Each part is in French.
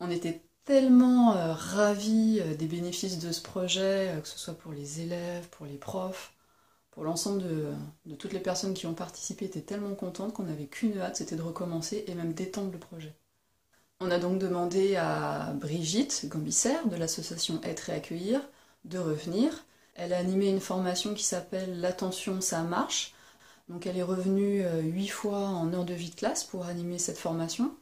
On était tellement ravis des bénéfices de ce projet, que ce soit pour les élèves, pour les profs, pour l'ensemble de toutes les personnes qui ont participé, étaient tellement contentes qu'on n'avait qu'une hâte, c'était de recommencer et même d'étendre le projet. On a donc demandé à Brigitte Gambisser de l'association Être et Accueillir de revenir. Elle a animé une formation qui s'appelle L'attention, ça marche. Donc elle est revenue 8 fois en heure de vie de classe pour animer cette formation.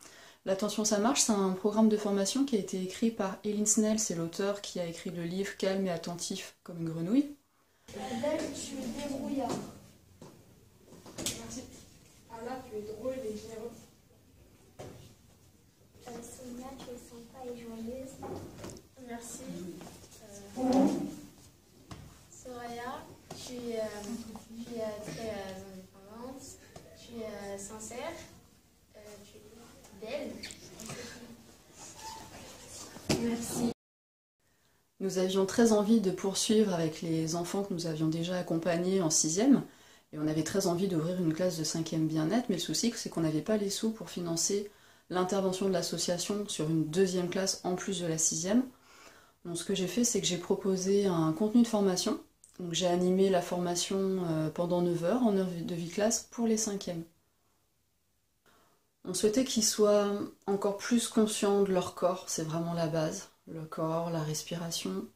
L'attention, ça marche, c'est un programme de formation qui a été écrit par Eileen Snell, c'est l'auteur qui a écrit le livre Calme et attentif comme une grenouille. Belle, tu es débrouillard. Merci. Anna, tu es drôle et généreux. Sonia, tu es sympa et joyeuse. Merci. Soraya, tu es très indépendante. Tu es sincère. Tu es belle. Merci. Nous avions très envie de poursuivre avec les enfants que nous avions déjà accompagnés en 6e, et on avait très envie d'ouvrir une classe de 5e bien-être, mais le souci c'est qu'on n'avait pas les sous pour financer l'intervention de l'association sur une 2e classe en plus de la 6e. Donc ce que j'ai fait, c'est que j'ai proposé un contenu de formation. Donc j'ai animé la formation pendant 9 heures en heure de vie classe pour les 5e. On souhaitait qu'ils soient encore plus conscients de leur corps, c'est vraiment la base. Le corps, la respiration,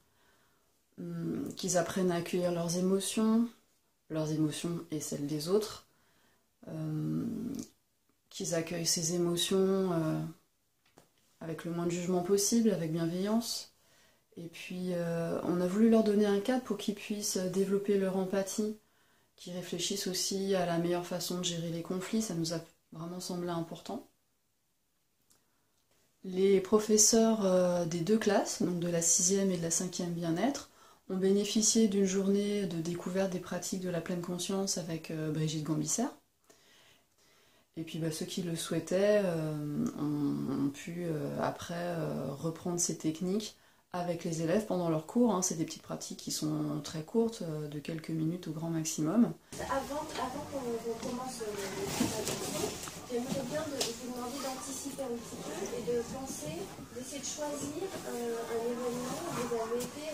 qu'ils apprennent à accueillir leurs émotions et celles des autres, qu'ils accueillent ces émotions avec le moins de jugement possible, avec bienveillance. Et puis on a voulu leur donner un cadre pour qu'ils puissent développer leur empathie, qu'ils réfléchissent aussi à la meilleure façon de gérer les conflits, ça nous a vraiment semblé important. Les professeurs des 2 classes, donc de la 6e et de la 5e bien-être, ont bénéficié d'une journée de découverte des pratiques de la pleine conscience avec Brigitte Gambisser. Et puis ceux qui le souhaitaient ont pu après reprendre ces techniques avec les élèves pendant leurs cours. C'est des petites pratiques qui sont très courtes, de quelques minutes au grand maximum. Avant qu'on commence le travail, j'aimerais bien vous demander d'anticiper un petit peu et de penser, d'essayer de choisir un événement où vous avez été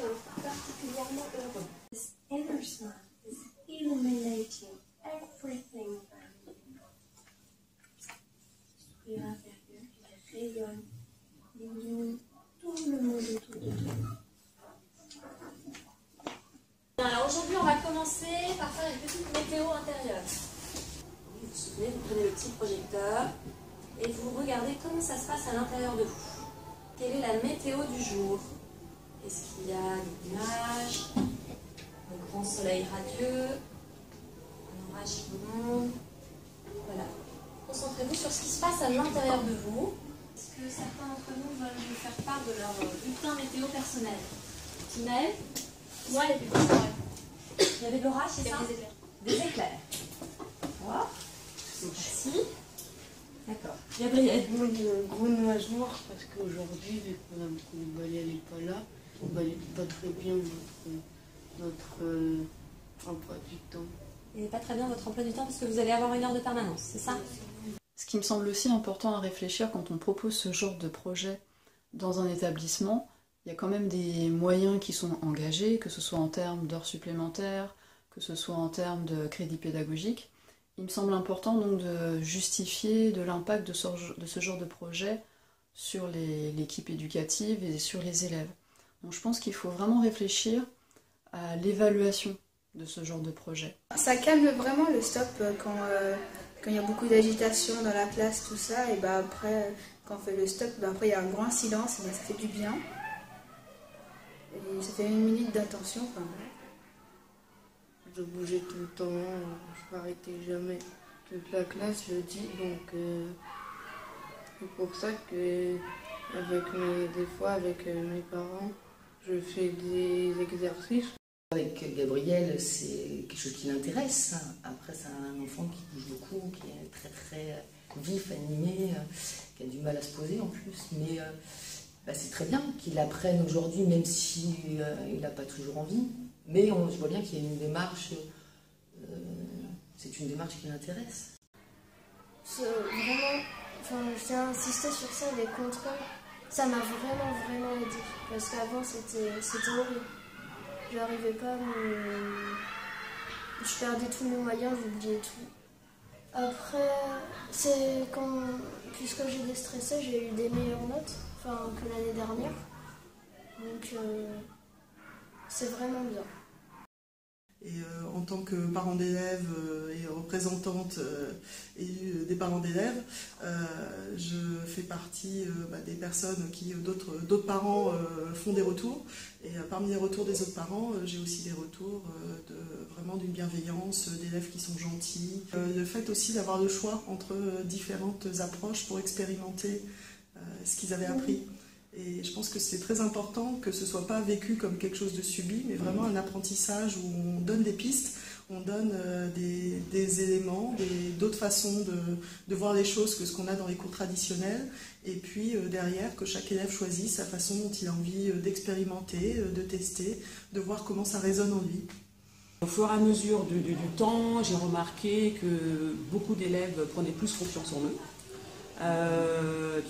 particulièrement heureux. This inner smile is illuminating everything around you. Sourire intérieur qui rayonne, illumine tout le monde autour de toi. Alors aujourd'hui, on va commencer par faire une petite météo intérieure. Vous vous souvenez, vous prenez le petit projecteur et vous regardez comment ça se passe à l'intérieur de vous. Quelle est la météo du jour? Est-ce qu'il y a des nuages, un grand soleil radieux, un orage qui monte? Voilà. Concentrez-vous sur ce qui se passe à l'intérieur de vous. Est-ce que certains d'entre nous veulent nous faire part de leur bulletin météo personnel? Tinaël? Moi, les bulletins, ouais. Il y avait de l'orage, c'est ça? Des éclairs. Des éclairs. Voilà. Merci. D'accord. Gabriel? Moi, il y a un gros nuage noir parce qu'aujourd'hui, vu que Mme Koulibaly n'est pas là, on ne valide pas très bien notre emploi du temps. Et pas très bien votre emploi du temps parce que vous allez avoir 1 heure de permanence, c'est ça? Ce qui me semble aussi important à réfléchir quand on propose ce genre de projet dans un établissement, il y a quand même des moyens qui sont engagés, que ce soit en termes d'heures supplémentaires, que ce soit en termes de crédit pédagogique. Il me semble important donc de justifier de l'impact de ce genre de projet sur l'équipe éducative et sur les élèves. Donc je pense qu'il faut vraiment réfléchir à l'évaluation de ce genre de projet. Ça calme vraiment le stop quand il y a beaucoup d'agitation dans la classe, tout ça, et après, quand on fait le stop, après il y a un grand silence, et ça fait du bien. Et ça fait 1 minute d'attention. Je bougeais tout le temps, je m'arrêtais jamais. Toute la classe, je dis, donc c'est pour ça que des fois avec mes parents, je fais des exercices. Avec Gabriel, c'est quelque chose qui l'intéresse. Après, c'est un enfant qui bouge beaucoup, qui est très très vif, animé, qui a du mal à se poser en plus. Mais c'est très bien qu'il apprenne aujourd'hui, même s'il n'a pas toujours envie. Mais je vois bien qu'il y a une démarche, c'est une démarche qui l'intéresse. Vraiment, j'ai insisté sur ça, les contrôles. Ça m'a vraiment aidé. Parce qu'avant, c'était horrible. J'arrivais pas à me... Je perdais tous mes moyens, j'oubliais tout. Après, puisque j'ai déstressé, j'ai eu des meilleures notes que l'année dernière. Donc, c'est vraiment bien. Et en tant que parent d'élèves et représentante élue des parents d'élèves, je fais partie des personnes qui, d'autres parents font des retours. Et parmi les retours des autres parents, j'ai aussi des retours vraiment d'une bienveillance, d'élèves qui sont gentils. Le fait aussi d'avoir le choix entre différentes approches pour expérimenter ce qu'ils avaient appris. Et je pense que c'est très important que ce ne soit pas vécu comme quelque chose de subi, mais vraiment un apprentissage où on donne des pistes, on donne des éléments, d'autres façons de voir les choses que ce qu'on a dans les cours traditionnels. Et puis derrière, que chaque élève choisisse sa façon dont il a envie d'expérimenter, de tester, de voir comment ça résonne en lui. Au fur et à mesure du temps, j'ai remarqué que beaucoup d'élèves prenaient plus confiance en eux,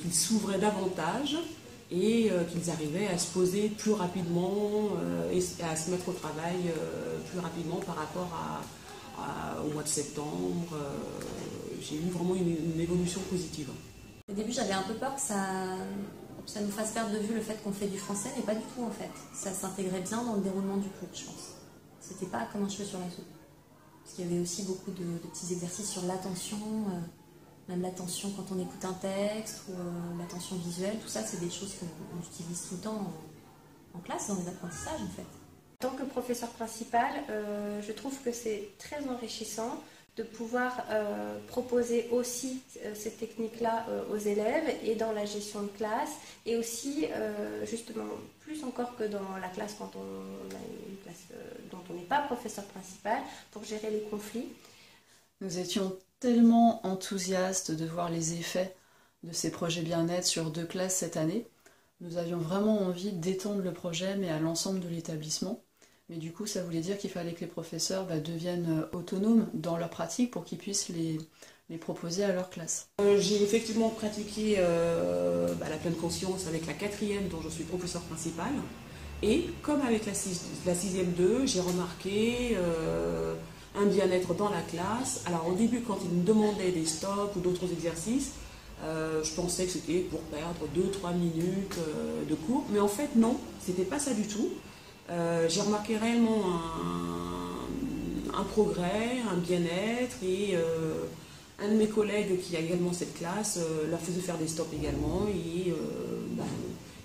qu'ils s'ouvraient davantage, et qu'ils arrivaient à se poser plus rapidement et à se mettre au travail plus rapidement par rapport au mois de septembre. J'ai eu vraiment une évolution positive. Au début, j'avais un peu peur que ça nous fasse perdre de vue le fait qu'on fait du français, mais pas du tout en fait. Ça s'intégrait bien dans le déroulement du cours, je pense. C'était pas comme un cheveu sur la soupe. Parce qu'il y avait aussi beaucoup de petits exercices sur l'attention, même l'attention quand on écoute un texte, ou l'attention visuelle, tout ça, c'est des choses qu'on utilise tout le temps en classe, dans les apprentissages en fait. En tant que professeur principal, je trouve que c'est très enrichissant de pouvoir proposer aussi ces techniques-là aux élèves et dans la gestion de classe, et aussi justement plus encore que dans la classe quand on a une classe dont on n'est pas professeur principal, pour gérer les conflits. Nous étions tellement enthousiastes de voir les effets de ces projets bien-être sur 2 classes cette année. Nous avions vraiment envie d'étendre le projet, mais à l'ensemble de l'établissement. Mais du coup, ça voulait dire qu'il fallait que les professeurs deviennent autonomes dans leur pratique pour qu'ils puissent les proposer à leur classe. J'ai effectivement pratiqué la pleine conscience avec la 4e dont je suis professeur principal. Et comme avec la 6e 2, j'ai remarqué un bien-être dans la classe. Alors au début, quand ils me demandaient des stops ou d'autres exercices, je pensais que c'était pour perdre 2-3 minutes de cours. Mais en fait, non, c'était pas ça du tout. J'ai remarqué réellement un progrès, un bien-être, et un de mes collègues qui a également cette classe leur faisait faire des stops également, et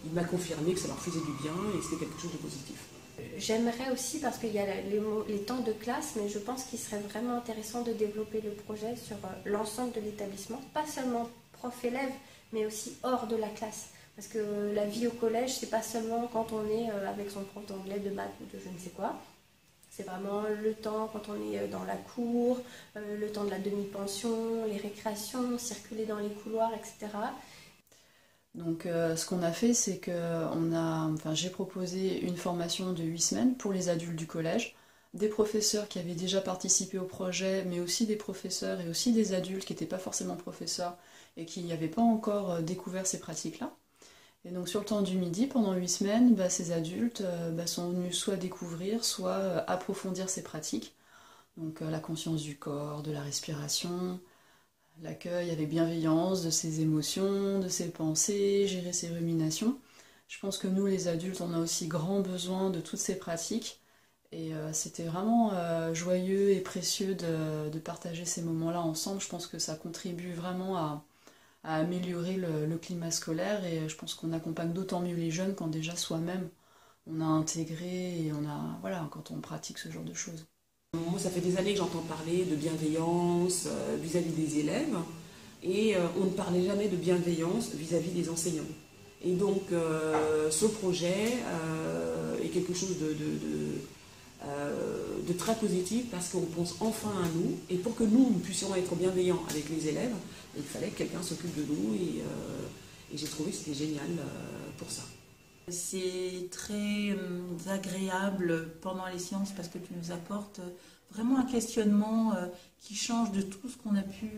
il m'a confirmé que ça leur faisait du bien et c'était quelque chose de positif. J'aimerais aussi, parce qu'il y a les temps de classe, mais je pense qu'il serait vraiment intéressant de développer le projet sur l'ensemble de l'établissement, pas seulement prof-élève, mais aussi hors de la classe. Parce que la vie au collège, c'est pas seulement quand on est avec son prof d'anglais, de maths ou de je ne sais quoi. C'est vraiment le temps quand on est dans la cour, le temps de la demi-pension, les récréations, circuler dans les couloirs, etc. Donc ce qu'on a fait, c'est que j'ai proposé une formation de 8 semaines pour les adultes du collège, des professeurs qui avaient déjà participé au projet, mais aussi des professeurs et aussi des adultes qui n'étaient pas forcément professeurs et qui n'avaient pas encore découvert ces pratiques-là. Et donc sur le temps du midi, pendant 8 semaines, ces adultes sont venus soit découvrir, soit approfondir ces pratiques. Donc la conscience du corps, de la respiration, l'accueil avec bienveillance de ses émotions, de ses pensées, gérer ses ruminations. Je pense que nous, les adultes, on a aussi grand besoin de toutes ces pratiques. Et c'était vraiment joyeux et précieux de partager ces moments-là ensemble. Je pense que ça contribue vraiment à améliorer le climat scolaire, et je pense qu'on accompagne d'autant mieux les jeunes quand déjà soi-même on a intégré et quand on pratique ce genre de choses. Moi, ça fait des années que j'entends parler de bienveillance vis-à-vis des élèves, et on ne parlait jamais de bienveillance vis-à-vis des enseignants. Et donc ce projet est quelque chose de très positif, parce qu'on pense enfin à nous, et pour que nous puissions être bienveillants avec les élèves, il fallait que quelqu'un s'occupe de nous, et j'ai trouvé que c'était génial pour ça. C'est très agréable pendant les séances, parce que tu nous apportes vraiment un questionnement qui change de tout ce qu'on a pu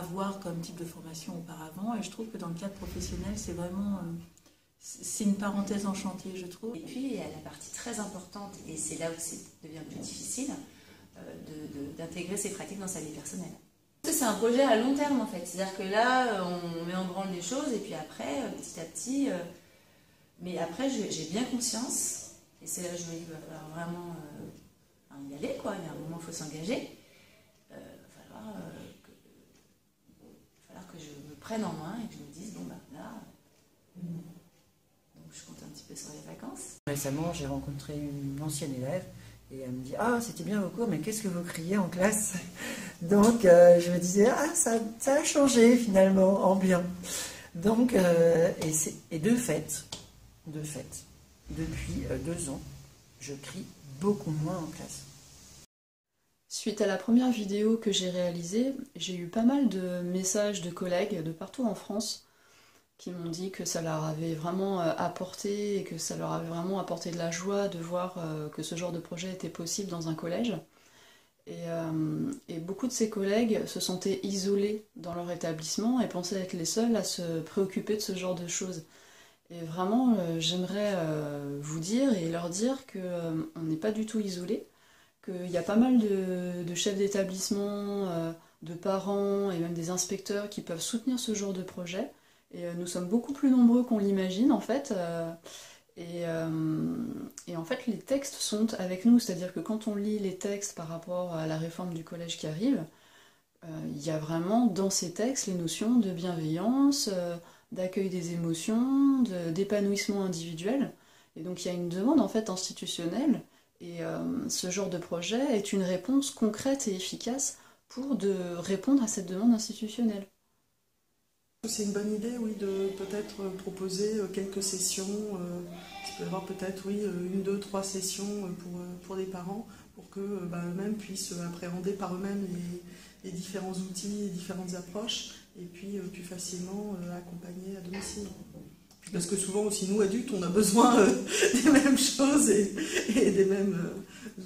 avoir comme type de formation auparavant. Et je trouve que dans le cadre professionnel, c'est vraiment... c'est une parenthèse enchantée, je trouve. Et puis, il y a la partie très importante, et c'est là où ça devient plus difficile, d'intégrer ces pratiques dans sa vie personnelle. C'est un projet à long terme, en fait. C'est-à-dire que là, on met en branle des choses, et puis après, petit à petit... mais après, j'ai bien conscience, et c'est là que je me dis qu'il va falloir vraiment y aller, quoi. Il y a un moment où il faut s'engager. Il va falloir que je me prenne en main et que je me dise, bon, bah là... Donc je compte un petit peu sur les vacances. Récemment, j'ai rencontré une ancienne élève et elle me dit « Ah, c'était bien vos cours, mais qu'est-ce que vous criez en classe ?» Donc je me disais « Ah, ça a changé finalement, en bien. » Donc, et de fait, depuis 2 ans, je crie beaucoup moins en classe. Suite à la première vidéo que j'ai réalisée, j'ai eu pas mal de messages de collègues de partout en France qui m'ont dit que ça leur avait vraiment apporté et que ça leur avait vraiment apporté de la joie de voir que ce genre de projet était possible dans un collège. Et beaucoup de ces collègues se sentaient isolés dans leur établissement et pensaient être les seuls à se préoccuper de ce genre de choses. Et vraiment, j'aimerais vous dire et leur dire qu'on n'est pas du tout isolés, qu'il y a pas mal de chefs d'établissement, de parents et même des inspecteurs qui peuvent soutenir ce genre de projet. Et nous sommes beaucoup plus nombreux qu'on l'imagine en fait. Et en fait, les textes sont avec nous, c'est-à-dire que quand on lit les textes par rapport à la réforme du collège qui arrive, il y a vraiment dans ces textes les notions de bienveillance, d'accueil des émotions, d'épanouissement individuel. Et donc il y a une demande en fait institutionnelle, et ce genre de projet est une réponse concrète et efficace pour répondre à cette demande institutionnelle. C'est une bonne idée, oui, de peut-être proposer quelques sessions. Il peut y avoir peut-être, oui, 1, 2, 3 sessions pour les parents, pour qu'eux-mêmes puissent appréhender par eux-mêmes les différents outils, les différentes approches, et puis plus facilement accompagner à domicile. Parce que souvent aussi, nous, adultes, on a besoin des mêmes choses et des mêmes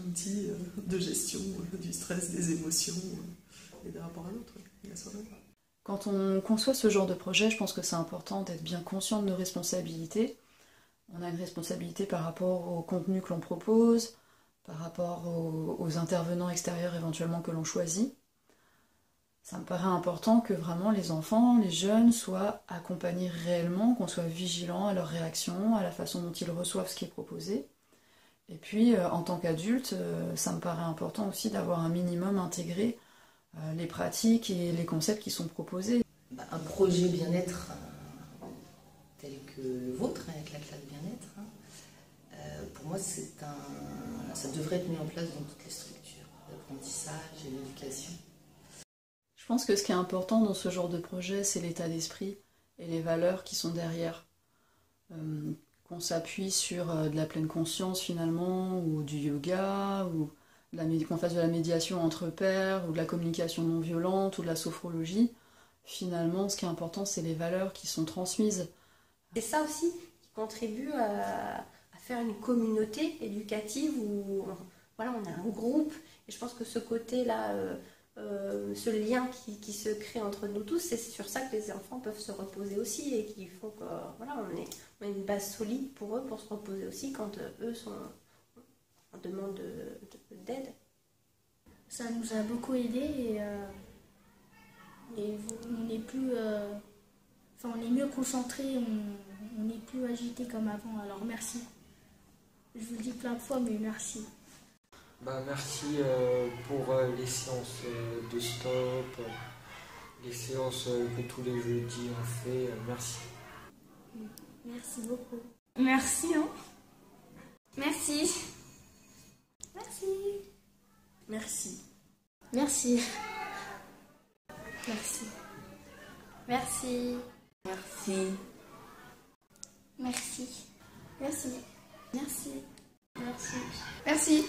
outils de gestion du stress, des émotions et des rapports à l'autre et à soi-même. Quand on conçoit ce genre de projet, je pense que c'est important d'être bien conscient de nos responsabilités. On a une responsabilité par rapport au contenu que l'on propose, par rapport aux intervenants extérieurs éventuellement que l'on choisit. Ça me paraît important que vraiment les enfants, les jeunes soient accompagnés réellement, qu'on soit vigilant à leur réaction, à la façon dont ils reçoivent ce qui est proposé. Et puis, en tant qu'adulte, ça me paraît important aussi d'avoir un minimum intégré les pratiques et les concepts qui sont proposés. Un projet bien-être tel que le vôtre, avec la classe bien-être, pour moi, ça devrait être mis en place dans toutes les structures d'apprentissage et d'éducation. Je pense que ce qui est important dans ce genre de projet, c'est l'état d'esprit et les valeurs qui sont derrière. Qu'on s'appuie sur de la pleine conscience finalement, ou du yoga, ou qu'on fasse de la médiation entre pairs, ou de la communication non violente, ou de la sophrologie. Finalement, ce qui est important, c'est les valeurs qui sont transmises. C'est ça aussi qui contribue à faire une communauté éducative où voilà, on a un groupe. Et je pense que ce côté-là, ce lien qui se crée entre nous tous, c'est sur ça que les enfants peuvent se reposer aussi et qui font que voilà, on a une base solide pour eux pour se reposer aussi quand eux sont en demande d'aide. Ça nous a beaucoup aidés et on est plus, on est mieux concentrés, on n'est plus agité comme avant. Alors merci. Je vous le dis plein de fois, mais merci. Merci pour les séances de stop, les séances que tous les jeudis on fait. Merci. Merci beaucoup. Merci. Merci. Merci. Merci. Merci. Merci. Merci. Merci. Merci. Merci. Merci. Merci. Merci.